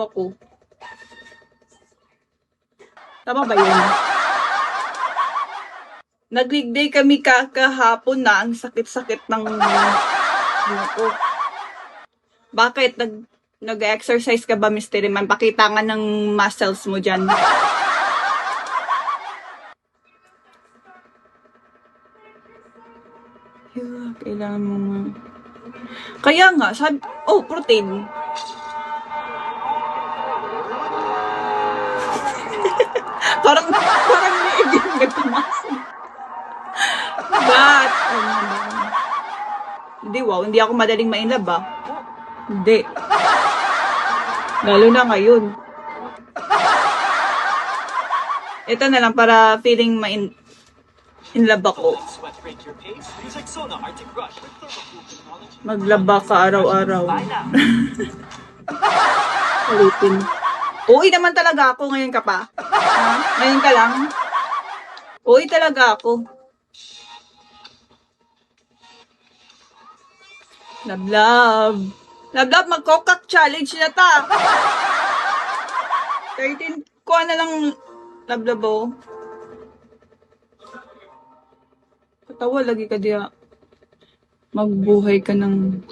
ako. Tama ba yun? Nag-weekday kami kahapon na. Ang sakit-sakit ng ano ko. Bakit? Nag-exercise ka ba, Mr. Man? Pakita nga ng muscles mo dyan. Kailangan mo nga. Kaya nga, protein. parang liig yung nagpamasin. But, hindi, hindi ako madaling ma-inlove ah. Hindi. Lalo na ngayon. Ito na lang para feeling in-love ako. Maglaba ka araw-araw. Ulitin. Uy naman talaga ako, ngayon ka pa. Ha? Ngayon ka lang? Uy talaga ako. Love. Mag-cocac challenge na ta. 13, kuha na lang love oh. Katawa lagi ka diya. Magbuhay ka ng...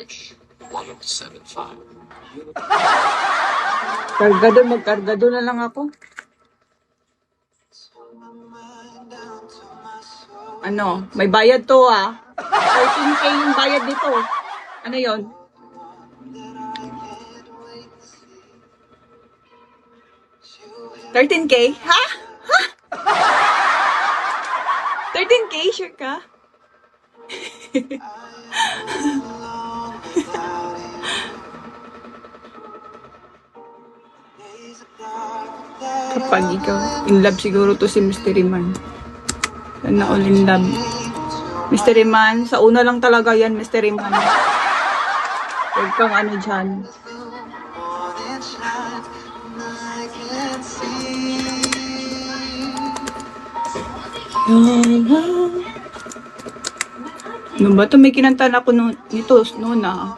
Magkargado na lang ako. Ano? May bayad to ah. 13K yung bayad dito. Ano yon? $13K? Ha? 13K? Sure ka? Kapag ikaw, in love siguro to si Mystery Man. Sana all in love. Mystery Man, sa una lang talaga yan, Mystery Man. Huwag kang ano dyan. Ano ba ito? May kinantan ako nito noon ah.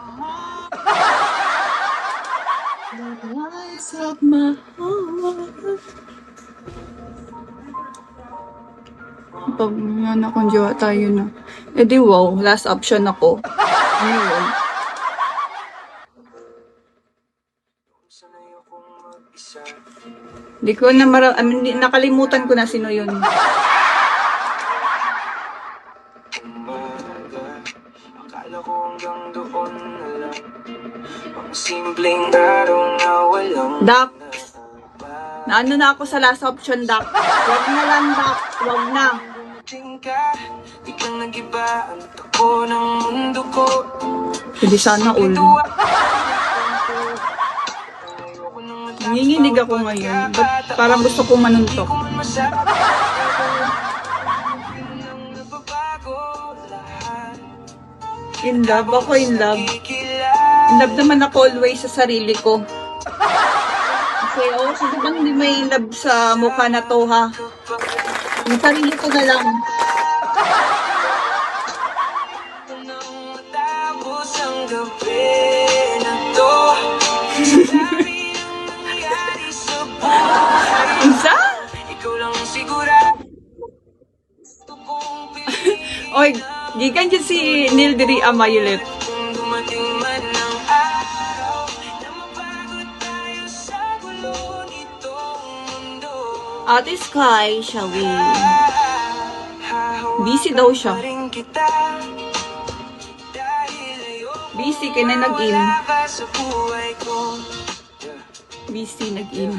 Pag nga akong jowa tayo na. Eh di wow, last option ako. Ayun. Di ko na nakalimutan ko na sino yun. Dak. Naano na ako sa last option, Dak. Wag na lang, Dak. Wag na. Hindi sana all. Nanginginig ako ngayon. Ba't parang gusto kong manuntok? In love? Ako in love. In love naman ako always sa sarili ko. Kasi sino bang hindi may in love sa mukha na to ha? Yung sarili ko na lang. Isa? Oy, gikan dyan si Neil diri Amayilet. Ate Sky, shall we? Busy daw siya. Busy kaya na nag-in. Busy nag-in.